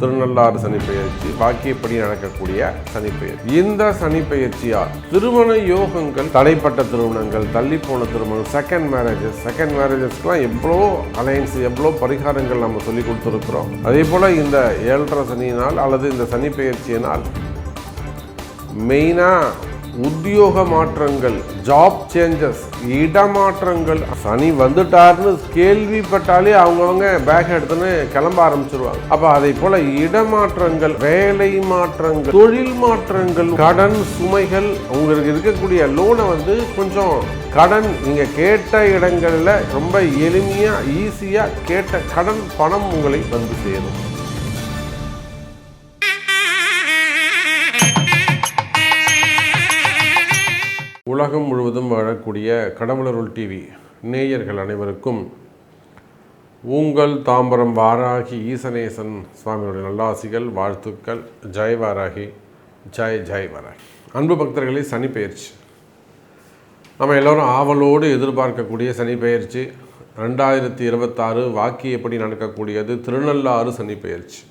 திருநள்ளாறு சனிப்பெயர்ச்சி வாக்கியப்படி நடக்கக்கூடிய சனிப்பெயர்ச்சி. இந்த சனிப்பெயர்ச்சியால் திருமண யோகங்கள், தடைப்பட்ட திருமணங்கள், தள்ளி போன திருமணம், செகண்ட் மேரேஜஸ்க்கெல்லாம் எவ்வளோ அலையன்ஸ், எவ்வளோ பரிகாரங்கள் நம்ம சொல்லி கொடுத்துருக்குறோம். அதே போல் இந்த 7.5 சனியினால் அல்லது இந்த சனிப்பெயர்ச்சியினால் மெயினாக உத்தியோக மாற்றங்கள், ஜாப் சேஞ்சஸ், இடமாற்றங்கள். சனி வந்துட்டார்னு கேள்விப்பட்டாலே அவங்கவுங்க பேக் எடுத்துன்னு கிளம்ப ஆரம்பிச்சிருவாங்க. அப்போ அதை போல இடமாற்றங்கள், வேலை மாற்றங்கள், தொழில் மாற்றங்கள், கடன் சுமைகள், உங்களுக்கு இருக்கக்கூடிய லோனை கொஞ்சம் கடன் நீங்கள் கேட்ட இடங்களில் ரொம்ப எளிமையாக ஈஸியாக கேட்ட கடன் பணம் உங்களை சேரும். உலகம் முழுவதும் வாழக்கூடிய கடவுளருள் டிவி நேயர்கள் அனைவருக்கும் உங்கள் தாம்பரம் வாராகி ஈசனேசன் சுவாமியுடைய நல்லாசிகள், வாழ்த்துக்கள். ஜெய் வாராகி, ஜெய் வாராகி. அன்பு பக்தர்களே, சனிப்பெயர்ச்சி நம்ம எல்லோரும் ஆவலோடு எதிர்பார்க்கக்கூடிய சனிப்பெயர்ச்சி 2026 வாக்கியப்படி நடக்கக்கூடியது திருநள்ளாறு சனிப்பெயர்ச்சி.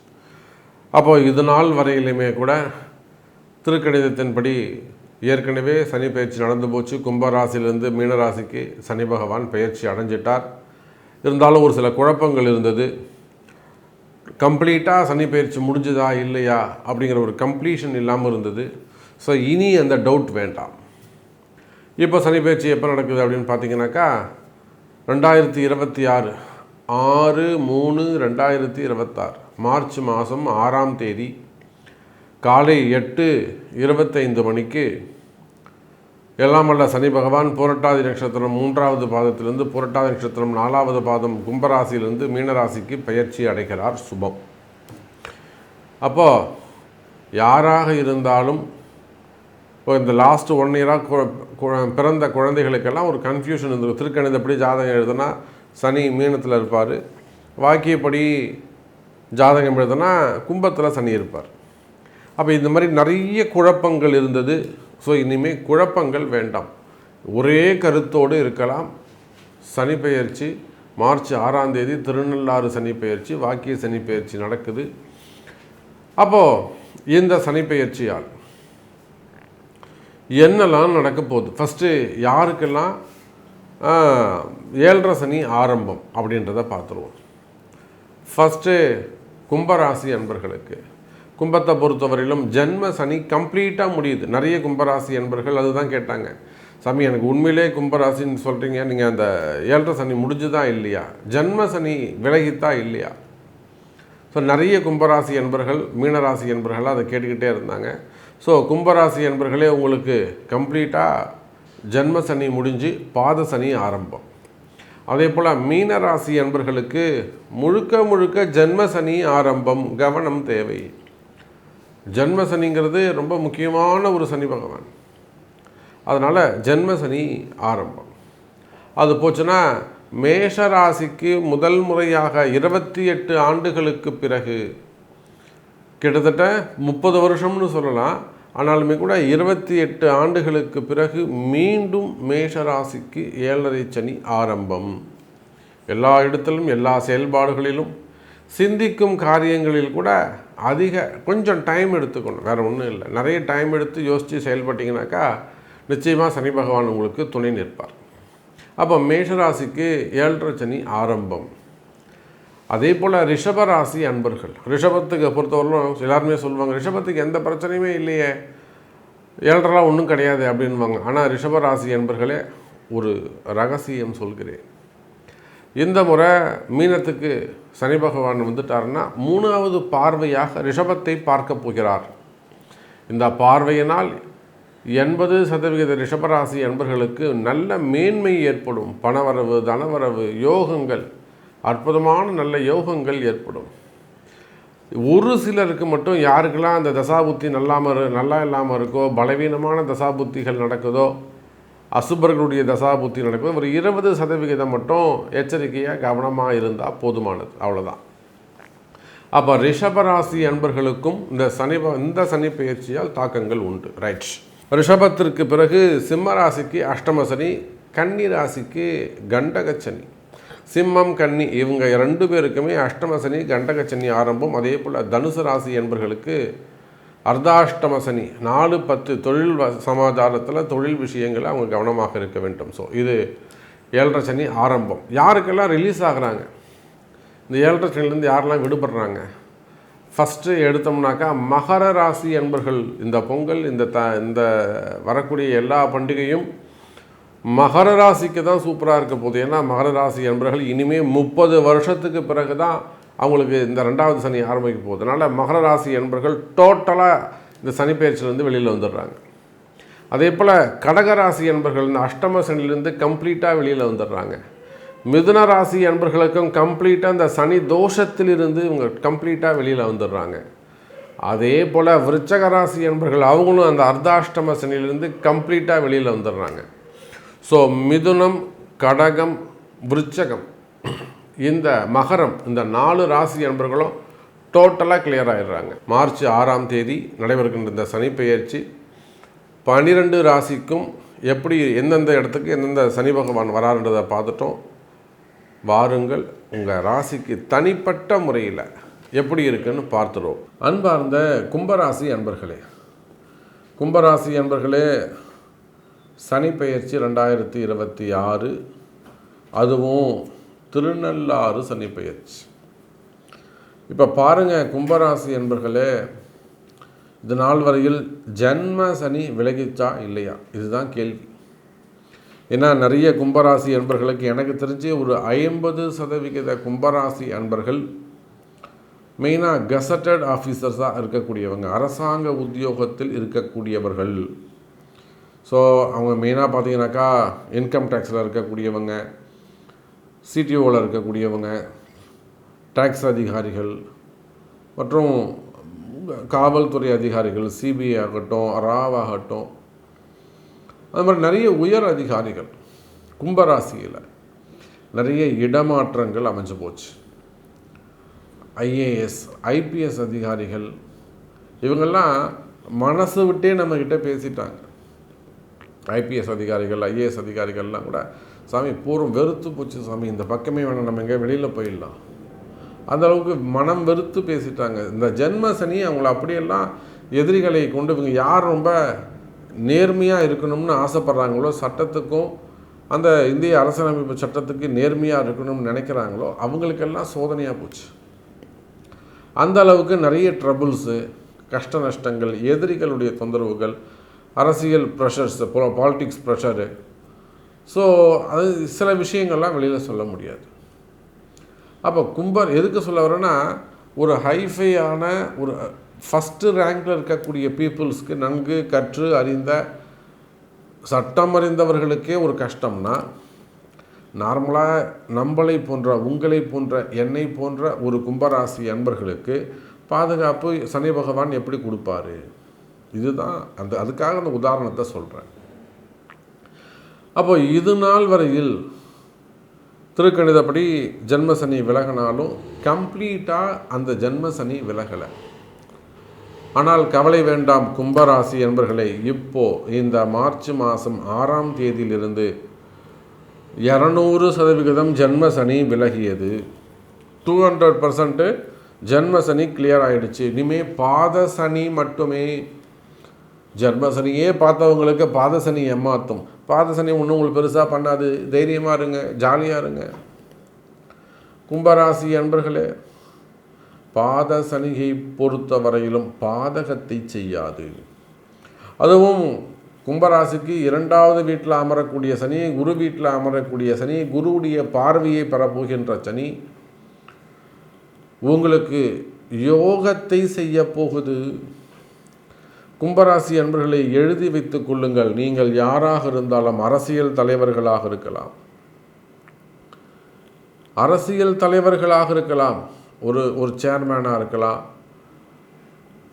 அப்போது இது நாள் வரையிலுமே கூட திருக்கணிதத்தின்படி ஏற்கனவே சனி பயிற்சி நடந்து போச்சு. கும்பராசிலிருந்து மீனராசிக்கு சனி பகவான் பயிற்சி அடைஞ்சிட்டார். இருந்தாலும் ஒரு சில குழப்பங்கள் இருந்தது. கம்ப்ளீட்டாக சனி பயிற்சி முடிஞ்சுதா இல்லையா அப்படிங்கிற ஒரு கம்ப்ளீஷன் இல்லாமல் இருந்தது. ஸோ இனி அந்த டவுட் வேண்டாம். இப்போ சனி பயிற்சி எப்போ நடக்குது அப்படின்னு பார்த்தீங்கன்னாக்கா 2026 6/3/2026 மார்ச் மாதம் 6ஆம் தேதி காலை 8:25 மணிக்கு எல்லாம் வல்ல சனி பகவான் புரட்டாதி நட்சத்திரம் 3வது பாதத்திலிருந்து புரட்டாதி நட்சத்திரம் 4வது பாதம் கும்பராசியிலிருந்து மீனராசிக்கு பயிற்சி அடைகிறார். சுபம். அப்போது யாராக இருந்தாலும் இந்த லாஸ்ட் 1 இயராக பிறந்த குழந்தைகளுக்கெல்லாம் ஒரு கன்ஃபியூஷன் இருந்தது. திருக்கணிதப்படி ஜாதகம் எழுதுனா சனி மீனத்தில் இருப்பார், வாக்கியப்படி ஜாதகம் எழுதுனா கும்பத்தில் சனி இருப்பார். அப்போ இந்த மாதிரி நிறைய குழப்பங்கள் இருந்தது. ஸோ இனிமேல் குழப்பங்கள் வேண்டாம், ஒரே கருத்தோடு இருக்கலாம். சனிப்பெயர்ச்சி மார்ச் 6ஆம் தேதி திருநள்ளாறு சனிப்பெயர்ச்சி, வாக்கிய சனிப்பெயர்ச்சி நடக்குது. அப்போது இந்த சனிப்பெயர்ச்சியால் என்னெல்லாம் நடக்க போகுது, ஃபஸ்ட்டு யாருக்கெல்லாம் 7.5 சனி ஆரம்பம் அப்படின்றத பார்த்துருவோம். ஃபஸ்ட்டு கும்பராசி அன்பர்களுக்கு. கும்பத்தை பொறுத்தவரையிலும் ஜென்ம சனி கம்ப்ளீட்டாக முடியுது. நிறைய கும்பராசி என்பர்கள் அதுதான் கேட்டாங்க, சாமி எனக்கு உண்மையிலே கும்பராசின்னு சொல்கிறீங்க, நீங்கள் அந்த 7.5 சனி முடிஞ்சுதா இல்லையா, ஜென்ம சனி விலகித்தா இல்லையா? ஸோ நிறைய கும்பராசி என்பர்கள், மீனராசி என்பர்கள் அதை கேட்டுக்கிட்டே இருந்தாங்க. ஸோ கும்பராசி என்பர்களே உங்களுக்கு கம்ப்ளீட்டாக ஜென்ம சனி முடிஞ்சு பாத சனி ஆரம்பம். அதே போல் மீனராசி என்பர்களுக்கு முழுக்க ஜென்ம சனி ஆரம்பம். கவனம் தேவை. ஜென்ம சனிங்கிறது ரொம்ப முக்கியமான ஒரு சனி பகவான். அதனால் ஜென்ம சனி ஆரம்பம். அது போச்சுன்னா மேஷராசிக்கு முதல் முறையாக 28 ஆண்டுகளுக்கு பிறகு, கிட்டத்தட்ட 30 வருஷம்னு சொல்லலாம், ஆனாலுமே கூட 28 ஆண்டுகளுக்கு பிறகு மீண்டும் மேஷராசிக்கு 7.5 சனி ஆரம்பம். எல்லா இடத்திலும், எல்லா செயல்பாடுகளிலும், சிந்திக்கும் காரியங்களில் கூட கொஞ்சம் டைம் எடுத்துக்கணும். வேறு ஒன்றும் இல்லை, நிறைய டைம் எடுத்து யோசித்து செயல்பட்டிங்கனாக்கா நிச்சயமாக சனி பகவான் உங்களுக்கு துணை நிற்பார். அப்போ மேஷராசிக்கு 7.5 சனி ஆரம்பம். அதே போல் ரிஷபராசி அன்பர்கள், ரிஷபத்துக்கு பொறுத்தவரையிலும் எல்லாருமே சொல்லுவாங்க ரிஷபத்துக்கு எந்த பிரச்சனையுமே இல்லையே, 7.5 ஒன்றும் கிடையாது அப்படின்வாங்க. ஆனால் ரிஷபராசி அன்பர்களே, ஒரு ரகசியம் சொல்கிறேன். இந்த முறை மீனத்துக்கு சனி பகவான் வந்துட்டாருன்னா 3வது பார்வையாக ரிஷபத்தை பார்க்க போகிறார். இந்த பார்வையினால் 80% ரிஷபராசி அன்பர்களுக்கு நல்ல மேன்மை ஏற்படும். பணவரவு, தனவரவு, யோகங்கள், அற்புதமான நல்ல யோகங்கள் ஏற்படும். ஒரு சிலருக்கு மட்டும் யாருக்கெல்லாம் அந்த தசாபுத்தி நல்லா இல்லாமல் இருக்கோ, பலவீனமான தசாபுத்திகள் நடக்குதோ, அசுபர்களுடைய தசாபுத்தி நடக்குது, ஒரு 20% மட்டும் எச்சரிக்கையாக கவனமாக இருந்தால் போதுமானது, அவ்வளோதான். அப்போ ரிஷபராசி அன்பர்களுக்கும் இந்த சனி பயிற்சியால் தாக்கங்கள் உண்டு. ரைட். ரிஷபத்திற்கு பிறகு சிம்ம ராசிக்கு அஷ்டம சனி, கன்னி ராசிக்கு கண்டக சனி. சிம்மம் கன்னி இவங்க 2 பேருக்குமே அஷ்டம சனி கண்டக சனி ஆரம்பம். அதே போல் தனுசு ராசி என்பர்களுக்கு அர்த்தாஷ்டம சனி 4-10 தொழில் சமாச்சாரத்தில் தொழில் விஷயங்களில் அவங்க கவனமாக இருக்க வேண்டும். ஸோ இது 7.5 சனி ஆரம்பம். யாருக்கெல்லாம் ரிலீஸ் ஆகுறாங்க, இந்த 7.5 சனிலேருந்து யாரெல்லாம் விடுபடுறாங்க? ஃபஸ்ட்டு எடுத்தோம்னாக்கா மகர ராசி என்பர்கள். இந்த பொங்கல் இந்த வரக்கூடிய எல்லா பண்டிகையும் மகர ராசிக்கு தான் சூப்பராக இருக்க போகுது. ஏன்னா மகர ராசி என்பர்கள் இனிமேல் 30 வருஷத்துக்கு பிறகு தான் அவங்களுக்கு இந்த 2வது சனி ஆரம்பிக்க போகுது. அதனால் மகர ராசி என்பர்கள் டோட்டலாக இந்த சனி பயிற்சியிலேருந்து வெளியில் வந்துடுறாங்க. அதே போல் கடகராசி என்பர்கள் இந்த அஷ்டம சனிலேருந்து கம்ப்ளீட்டாக வெளியில் வந்துடுறாங்க. மிதுன ராசி என்பர்களுக்கும் கம்ப்ளீட்டாக இந்த சனி தோஷத்திலிருந்து இவங்க கம்ப்ளீட்டாக வெளியில் வந்துடுறாங்க. அதே போல் விருச்சக ராசி என்பர்கள் அவங்களும் அந்த அர்த்தாஷ்டம சனியிலிருந்து கம்ப்ளீட்டாக வெளியில் வந்துடுறாங்க. ஸோ மிதுனம், கடகம், விருச்சகம், இந்த மகரம், இந்த 4 ராசி என்பர்களும் டோட்டலாக கிளியர் ஆகிடுறாங்க. மார்ச் 6ஆம் தேதி நடைபெறுகின்ற இந்த சனி பெயர்ச்சி 12 ராசிக்கும் எப்படி எந்தெந்த இடத்துக்கு எந்தெந்த சனி பகவான் வராருன்றதை பார்த்துட்டோம். வாருங்கள் உங்கள் ராசிக்கு தனிப்பட்ட முறையில் எப்படி இருக்குன்னு பார்த்துருவோம். அன்பார்ந்த கும்பராசி அன்பர்களே, கும்பராசி அன்பர்களே, சனி பெயர்ச்சி 2026, அதுவும் திருநள்ளாறு சனி பெயர்ச்சி. இப்போ பாருங்கள் கும்பராசி அன்பர்களே, இது நாள் வரையில் ஜன்ம சனி விலகிச்சா இல்லையா, இதுதான் கேள்வி. ஏன்னா நிறைய கும்பராசி அன்பர்களுக்கு எனக்கு தெரிஞ்சு ஒரு 50% கும்பராசி அன்பர்கள் மெயினாக கெசட்டட் ஆஃபீஸர்ஸாக இருக்கக்கூடியவங்க, அரசாங்க உத்தியோகத்தில் இருக்கக்கூடியவர்கள். ஸோ அவங்க மெயினாக பார்த்தீங்கன்னாக்கா இன்கம் டேக்ஸில் இருக்கக்கூடியவங்க, சிடிஓவில் இருக்கக்கூடியவங்க, டேக்ஸ் அதிகாரிகள் மற்றும் காவல்துறை அதிகாரிகள், சிபிஐ ஆகட்டும், ராவாகட்டும், அது மாதிரி நிறைய உயர் அதிகாரிகள் கும்பராசியில் நிறைய இடமாற்றங்கள் அமைஞ்சு போச்சு. ஐஏஎஸ், ஐபிஎஸ் அதிகாரிகள் இவங்கெல்லாம் மனசு விட்டே நம்மக்கிட்ட பேசிட்டாங்க. ஐபிஎஸ் அதிகாரிகள், ஐஏஎஸ் அதிகாரிகள்லாம் கூட சாமி பூர்வம் வெறுத்து போச்சு சாமி, இந்த பக்கமே வேணாம், நம்ம எங்கே வெளியில் போயிடலாம், அந்தளவுக்கு மனம் வெறுத்து பேசிட்டாங்க. இந்த ஜென்ம சனி அவங்கள அப்படியெல்லாம் எதிரிகளை கொண்டு இவங்க யார் ரொம்ப நேர்மையாக இருக்கணும்னு ஆசைப்பட்றாங்களோ, சட்டத்துக்கும் அந்த இந்திய அரசியலமைப்பு சட்டத்துக்கு நேர்மையாக இருக்கணும்னு நினைக்கிறாங்களோ அவங்களுக்கெல்லாம் சோதனையாக போச்சு. அந்த அளவுக்கு நிறைய ட்ரபுள்ஸு, கஷ்ட நஷ்டங்கள், எதிரிகளுடைய தொந்தரவுகள், அரசியல் ப்ரெஷர்ஸ், பாலிட்டிக்ஸ் ப்ரெஷரு. ஸோ அது சில விஷயங்கள்லாம் வெளியில் சொல்ல முடியாது. அப்போ கும்பர் எதுக்கு சொல்ல வரேன்னா, ஒரு ஹைஃபையான ஒரு ஃபஸ்ட்டு ரேங்கில் இருக்கக்கூடிய பீப்புள்ஸ்க்கு, நன்கு கற்று அறிந்த சட்டம் அறிந்தவர்களுக்கே ஒரு கஷ்டம்னா, நார்மலாக நம்மளை போன்ற, உங்களை போன்ற, என்னை போன்ற ஒரு கும்பராசி அன்பர்களுக்கு பாதுகாப்பு சனி பகவான் எப்படி கொடுப்பாரு? இதுதான் அதுக்காக அந்த உதாரணத்தை சொல்கிறேன். அப்போ இது நாள் வரையில் திருக்கணிதப்படி ஜென்மசனி விலகினாலும் கம்ப்ளீட்டாக அந்த ஜென்மசனி விலகலை. ஆனால் கவலை வேண்டாம் கும்பராசி என்பர்களே, இப்போது இந்த மார்ச் மாதம் 6ஆம் தேதியிலிருந்து 200% ஜென்மசனி விலகியது. 200% ஜென்மசனி கிளியர் ஆகிடுச்சு. இனிமேல் பாத சனி மட்டுமே. ஜென்மசனியே பார்த்தவங்களுக்கு பாதசனி ஏமாற்றும். பாதசனி ஒன்றும் உங்களுக்கு பெருசாக பண்ணாது, தைரியமாக இருங்க, ஜாலியாக இருங்க. கும்பராசி அன்பர்களே, பாத சனியை பொறுத்த வரையிலும் பாதகத்தை செய்யாது. அதுவும் கும்பராசிக்கு 2வது வீட்டில் அமரக்கூடிய சனி, குரு வீட்டில் அமரக்கூடிய சனி, குருவுடைய பார்வையை பெறப்போகின்ற சனி உங்களுக்கு யோகத்தை செய்ய போகுது. கும்பராசி அன்பர்களை எழுதி வைத்துக் கொள்ளுங்கள். நீங்கள் யாராக இருந்தாலும், அரசியல் தலைவர்களாக இருக்கலாம், ஒரு சேர்மேனாக இருக்கலாம்,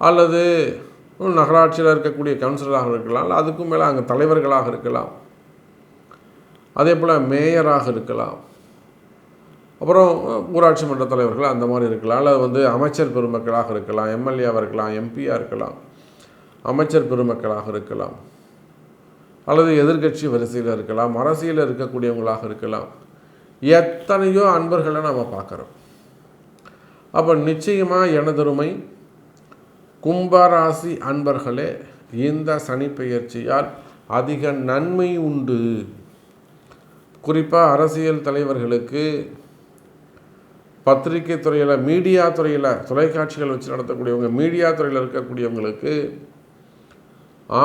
அல்லது நகராட்சியில் இருக்கக்கூடிய கவுன்சிலராக இருக்கலாம், இல்லை அதுக்கும் மேலே அங்கே தலைவர்களாக இருக்கலாம், அதே போல் மேயராக இருக்கலாம், அப்புறம் ஊராட்சி மன்ற தலைவர்கள் அந்த மாதிரி இருக்கலாம், அல்லது அமைச்சர் பெருமக்களாக இருக்கலாம், எம்எல்ஏவாக இருக்கலாம், எம்பியாக இருக்கலாம், அமைச்சர் பெருமக்களாக இருக்கலாம், அல்லது எதிர்கட்சி வரிசையில் இருக்கலாம், அரசியலில் இருக்கக்கூடியவங்களாக இருக்கலாம். எத்தனையோ அன்பர்களை நம்ம பார்க்குறோம். அப்போ நிச்சயமாக எனதருமை கும்பராசி அன்பர்களே, இந்த சனி பெயர்ச்சியால் அதிக நன்மை உண்டு. குறிப்பாக அரசியல் தலைவர்களுக்கு, பத்திரிகை துறையில், மீடியா துறையில், தொலைக்காட்சிகள் வச்சு நடத்தக்கூடியவங்க, மீடியா துறையில் இருக்கக்கூடியவங்களுக்கு,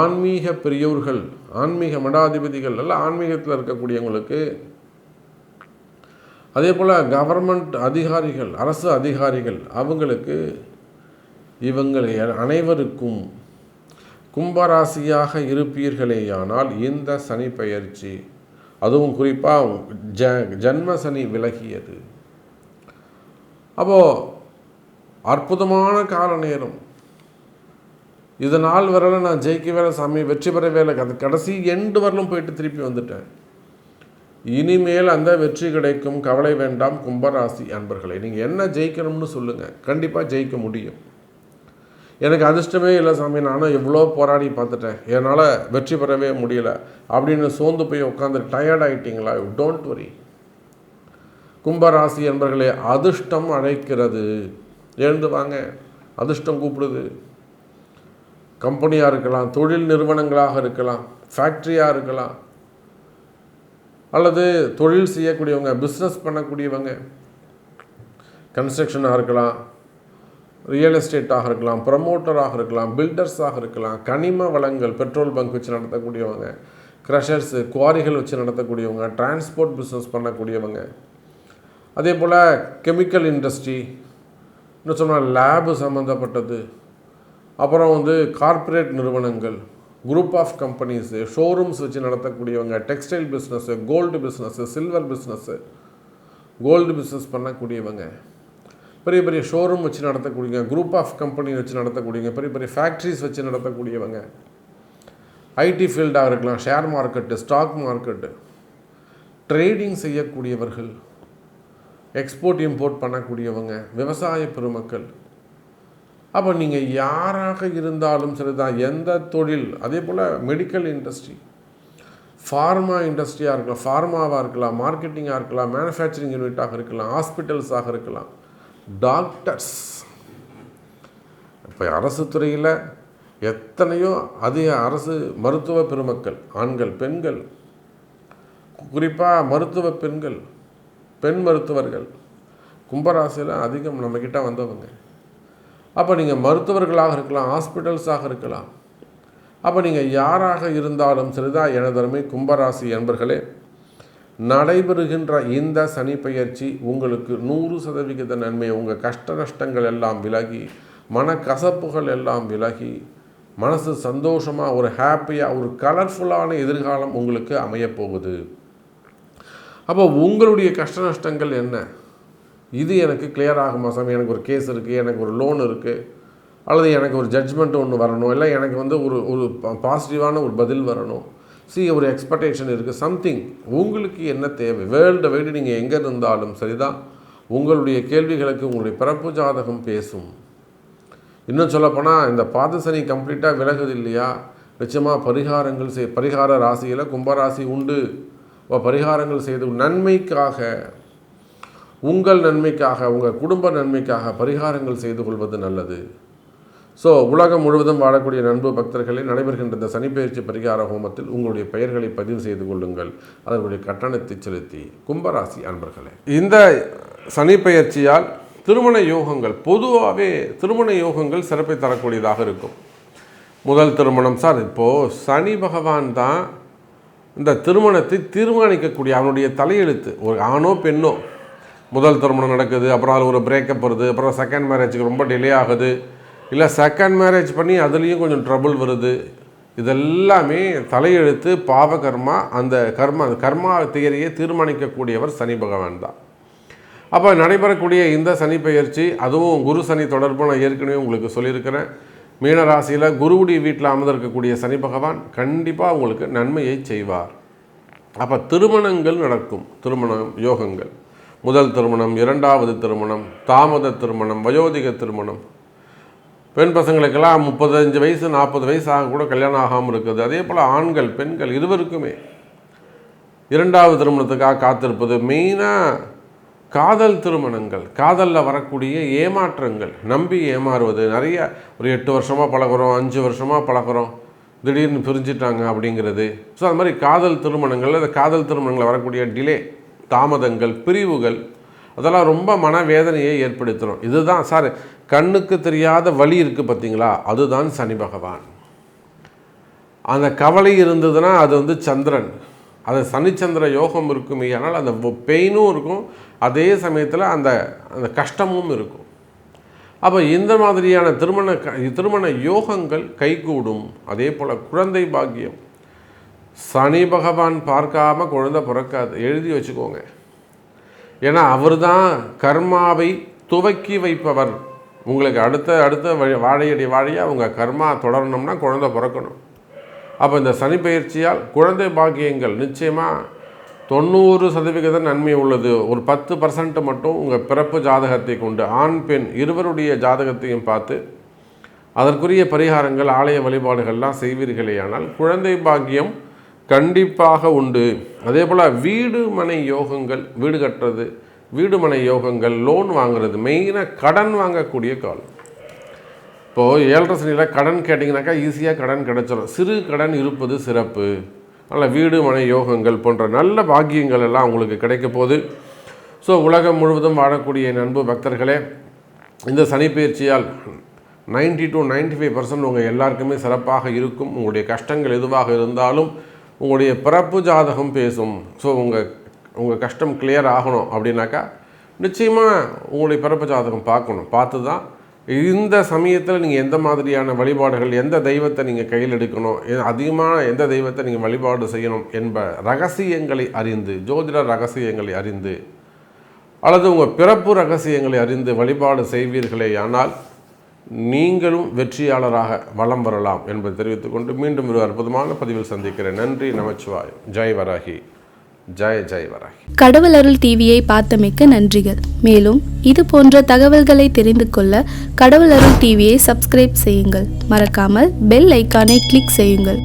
ஆன்மீக பெரியோர்கள், ஆன்மீக மடாதிபதிகள், எல்லாம் ஆன்மீகத்தில் இருக்கக்கூடியவங்களுக்கு, அதே போல் கவர்மெண்ட் அதிகாரிகள், அரசு அதிகாரிகள், அவங்களுக்கு, இவங்களை அனைவருக்கும் கும்பராசியாக இருப்பீர்களேயானால் இந்த சனி பெயர்ச்சி, அதுவும் குறிப்பாக ஜன்ம சனி விலகியது. அப்போது அற்புதமான கால நேரம். இதனால் வரல நான் ஜெயிக்க வேலை சாமி, வெற்றி பெற வேலை, அது கடைசி எண்டு வரலும் போயிட்டு திருப்பி வந்துட்டேன். இனிமேல் அந்த வெற்றி கிடைக்கும், கவலை வேண்டாம் கும்பராசி அன்பர்களே. நீங்கள் என்ன ஜெயிக்கணும்னு சொல்லுங்கள், கண்டிப்பாக ஜெயிக்க முடியும். எனக்கு அதிர்ஷ்டமே இல்லை சாமி, நானும் எவ்வளோ போராடி பார்த்துட்டேன், என்னால் வெற்றி பெறவே முடியல அப்படின்னு சோர்ந்து போய் உட்காந்து டயர்ட் ஆகிட்டீங்களா? Don't worry. கும்பராசி அன்பர்களே, அதிர்ஷ்டம் அழைக்கிறது. எழுந்து வாங்க, அதிர்ஷ்டம் கூப்பிடுது. கம்பெனியாக இருக்கலாம், தொழில் நிறுவனங்களாக இருக்கலாம், ஃபேக்ட்ரியாக இருக்கலாம், அல்லது தொழில் செய்யக்கூடியவங்க, பிஸ்னஸ் பண்ணக்கூடியவங்க, கன்ஸ்ட்ரக்ஷனாக இருக்கலாம், ரியல் எஸ்டேட்டாக இருக்கலாம், ப்ரமோட்டராக இருக்கலாம், பில்டர்ஸாக இருக்கலாம், கனிம வளங்கள், பெட்ரோல் பங்க் வச்சு நடத்தக்கூடியவங்க, க்ரஷர்ஸு, குவாரிகள் வச்சு நடத்தக்கூடியவங்க, டிரான்ஸ்போர்ட் பிஸ்னஸ் பண்ணக்கூடியவங்க, அதே போல் கெமிக்கல் இண்டஸ்ட்ரி, இன்னும் சொன்னால் லேபு சம்மந்தப்பட்டது, அப்புறம் கார்ப்பரேட் நிறுவனங்கள், குரூப் ஆஃப் கம்பெனிஸு, ஷோரூம்ஸ் வச்சு நடத்தக்கூடியவங்க, textile business, gold business, silver business, gold business பண்ணக்கூடியவங்க, பெரிய பெரிய ஷோரூம் வச்சு நடத்தக்கூடியவங்க, குரூப் ஆஃப் கம்பெனி வச்சு நடத்தக்கூடியவங்க, பெரிய பெரிய ஃபேக்ட்ரிஸ் வச்சு நடத்தக்கூடியவங்க, ஐடி ஃபீல்டாக இருக்கலாம், share market, stock market, trading செய்யக்கூடியவர்கள், எக்ஸ்போர்ட் இம்போர்ட் பண்ணக்கூடியவங்க, விவசாய பெருமக்கள். அப்போ நீங்கள் யாராக இருந்தாலும் சரிதான், எந்த தொழில், அதே போல் மெடிக்கல் இண்டஸ்ட்ரி, ஃபார்மா இண்டஸ்ட்ரியாக இருக்கலாம், ஃபார்மாவாக இருக்கலாம், மார்க்கெட்டிங்காக இருக்கலாம், மேனுஃபேக்சரிங் யூனிட்டாக இருக்கலாம், ஹாஸ்பிட்டல்ஸாக இருக்கலாம், டாக்டர்ஸ், இப்போ அரசு துறையில் எத்தனையோ அதிக அரசு மருத்துவ பெருமக்கள், ஆண்கள், பெண்கள், குறிப்பாக மருத்துவ பெண்கள், பெண் மருத்துவர்கள் கும்பராசியில் அதிகம் நம்மக்கிட்ட வந்தவங்க. அப்போ நீங்கள் மருத்துவர்களாக இருக்கலாம், ஹாஸ்பிட்டல்ஸாக இருக்கலாம். அப்போ நீங்கள் யாராக இருந்தாலும் சரிதான், எனதருமை கும்பராசி என்பர்களே, நடைபெறுகின்ற இந்த சனி பெயர்ச்சி உங்களுக்கு 100% நன்மை. உங்கள் கஷ்ட நஷ்டங்கள் எல்லாம் விலகி, மனக்கசப்புகள் எல்லாம் விலகி, மனசு சந்தோஷமாக, ஒரு ஹாப்பியாக, ஒரு கலர்ஃபுல்லான எதிர்காலம் உங்களுக்கு அமையப்போகுது. அப்போ உங்களுடைய கஷ்ட நஷ்டங்கள் என்ன, இது எனக்கு கிளியர் ஆகுமா சாமி? எனக்கு ஒரு கேஸ் இருக்குது, எனக்கு ஒரு லோன் இருக்குது, அல்லது எனக்கு ஒரு ஜட்ஜ்மெண்ட் ஒன்று வரணும், இல்லை எனக்கு ஒரு பாசிட்டிவான ஒரு பதில் வரணும், ஒரு எக்ஸ்பெக்டேஷன் இருக்குது, சம்திங். உங்களுக்கு என்ன தேவை? வேர்ல்டு வைடு நீங்கள் எங்கே இருந்தாலும் சரிதான், உங்களுடைய கேள்விகளுக்கு உங்களுடைய பிறப்பு ஜாதகம் பேசும். இன்னும் சொல்லப்போனால் இந்த பாதசனி கம்ப்ளீட்டாக விலகுது இல்லையா? நிச்சயமாக பரிகார ராசியில் கும்பராசி உண்டு. பரிகாரங்கள் செய்து நன்மைக்காக, உங்கள் நன்மைக்காக, உங்கள் குடும்ப நன்மைக்காக பரிகாரங்கள் செய்து கொள்வது நல்லது. உலகம் முழுவதும் வாழக்கூடிய நண்பு பக்தர்களை, நடைபெறுகின்ற இந்த சனிப்பெயர்ச்சி பரிகார ஹோமத்தில் உங்களுடைய பெயர்களை பதிவு செய்து கொள்ளுங்கள். அதனுடைய கட்டணத்தை செலுத்தி. கும்பராசி அன்பர்களே, இந்த சனிப்பெயர்ச்சியால் திருமண யோகங்கள், பொதுவாகவே திருமண யோகங்கள் சிறப்பை தரக்கூடியதாக இருக்கும். முதல் திருமணம் சார், இப்போது சனி பகவான் தான் இந்த திருமணத்தை தீர்மானிக்கக்கூடிய, அவனுடைய தலையெழுத்து. ஒரு ஆணோ பெண்ணோ முதல் திருமணம் நடக்குது, அப்புறம் அது ஒரு பிரேக்கப் வருது, அப்புறம் செகண்ட் மேரேஜுக்கு ரொம்ப டிலே ஆகுது, இல்லை செகண்ட் மேரேஜ் பண்ணி அதுலேயும் கொஞ்சம் ட்ரபுள் வருது. இதெல்லாமே தலையெழுத்து, பாவகர்மா. அந்த கர்மா தியரியை தீர்மானிக்கக்கூடியவர் சனி பகவான் தான். அப்போ நடைபெறக்கூடிய இந்த சனி பெயர்ச்சி, அதுவும் குரு சனி தொடர்பு நான் ஏற்கனவே உங்களுக்கு சொல்லியிருக்கிறேன். மீனராசியில் குருவுடைய வீட்டில் அமர்ந்திருக்கக்கூடிய சனி பகவான் கண்டிப்பாக உங்களுக்கு நன்மையை செய்வார். அப்போ திருமணங்கள் நடக்கும். திருமண யோகங்கள், முதல் திருமணம், இரண்டாவது திருமணம், தாமத திருமணம், வயோதிக திருமணம், பெண் பசங்களுக்கெல்லாம் 35 வயசு 40 வயசு ஆக கூட கல்யாணம் ஆகாமல் இருக்குது. அதே போல் ஆண்கள் பெண்கள் இருவருக்குமே இரண்டாவது திருமணத்துக்காக காத்திருப்பது. மெயினாக காதல் திருமணங்கள், காதலில் வரக்கூடிய ஏமாற்றங்கள், நம்பி ஏமாறுவது. நிறைய ஒரு 8 வருஷமாக பழகுறோம், 5 வருஷமாக பழகுறோம், திடீர்னு பிரிஞ்சிட்டாங்க அப்படிங்கிறது. ஸோ அது மாதிரி காதல் திருமணங்கள், அந்த காதல் திருமணங்களில் வரக்கூடிய டிலே, தாமதங்கள், பிரிவுகள், அதெல்லாம் ரொம்ப மனவேதனையை ஏற்படுத்தணும். இதுதான் சார் கண்ணுக்கு தெரியாத வலி இருக்குது பார்த்தீங்களா, அதுதான் சனி பகவான். அந்த கவலை இருந்ததுன்னா அது சந்திரன். அது சனிச்சந்திர யோகம் இருக்குமே, ஆனால் அந்த பெயினும் இருக்கும், அதே சமயத்தில் அந்த அந்த கஷ்டமும் இருக்கும். அப்போ இந்த மாதிரியான திருமண யோகங்கள் கைகூடும். அதே போல் குழந்தை பாக்கியம், சனி பகவான் பார்க்காம குழந்தை பிறக்காது, எழுதி வச்சுக்கோங்க. ஏன்னா அவர் தான் கர்மாவை துவக்கி வைப்பவர். உங்களுக்கு அடுத்த வாழையடி வாழையாக உங்கள் கர்மா தொடரணும்னா குழந்தை பிறக்கணும். அப்போ இந்த சனி பயிற்சியால் குழந்தை பாக்கியங்கள் நிச்சயமாக 90% நன்மை உள்ளது. ஒரு 10% மட்டும் உங்கள் பிறப்பு ஜாதகத்தை கொண்டு ஆண் பெண் இருவருடைய ஜாதகத்தையும் பார்த்து அதற்குரிய பரிகாரங்கள், ஆலய வழிபாடுகள்லாம் செய்வீர்களேயானால் குழந்தை பாக்கியம் கண்டிப்பாக உண்டு. அதே போல் வீடு மனை யோகங்கள், வீடு கட்டுறது, வீடு மனை யோகங்கள், லோன் வாங்குறது, மெயினாக கடன் வாங்கக்கூடிய காலம். இப்போது 7.5 சனியில் கடன் கேட்டிங்கனாக்கா ஈஸியாக கடன் கிடச்சிடும். சிறு கடன் இருப்பது சிறப்பு. நல்ல வீடு மனை யோகங்கள் போன்ற நல்ல பாக்கியங்கள் எல்லாம் உங்களுக்கு கிடைக்க போகுது. ஸோ உலகம் முழுவதும் வாழக்கூடிய அன்பு பக்தர்களே, இந்த சனி பயிற்சியால் 90 to 95% உங்கள் எல்லாருக்குமே சிறப்பாக இருக்கும். உங்களுடைய கஷ்டங்கள் எதுவாக இருந்தாலும் உங்களுடைய பிறப்பு ஜாதகம் பேசும். ஸோ உங்கள் கஷ்டம் கிளியர் ஆகணும் அப்படின்னாக்கா நிச்சயமாக உங்களுடைய பிறப்பு ஜாதகம் பார்க்கணும். பார்த்து தான் இந்த சமயத்தில் நீங்கள் எந்த மாதிரியான வழிபாடுகள், எந்த தெய்வத்தை நீங்கள் கையில் எடுக்கணும், அதிகமான எந்த தெய்வத்தை நீங்கள் வழிபாடு செய்யணும் என்ப ரகசியங்களை அறிந்து, ஜோதிட ரகசியங்களை அறிந்து அல்லது உங்கள் பிறப்பு ரகசியங்களை அறிந்து வழிபாடு செய்வீர்களே ஆனால் நீங்களும் வெற்றியாளராக வலம் வரலாம் என்பதை தெரிவித்துக்கொண்டு மீண்டும் ஒரு அற்புதமான பதிவில் சந்திக்கிறேன். நன்றி, நமச்சிவாயம். ஜெய் வராகி, ஜெய் ஜெய் வராகி. கடவுள் அருள் டிவியை பார்த்தமைக்கு நன்றிகள். மேலும் இது போன்ற தகவல்களை தெரிந்து கொள்ள கடவுள் அருள் டிவியை சப்ஸ்கிரைப் செய்யுங்கள். மறக்காமல் பெல் ஐக்கானை கிளிக் செய்யுங்கள்.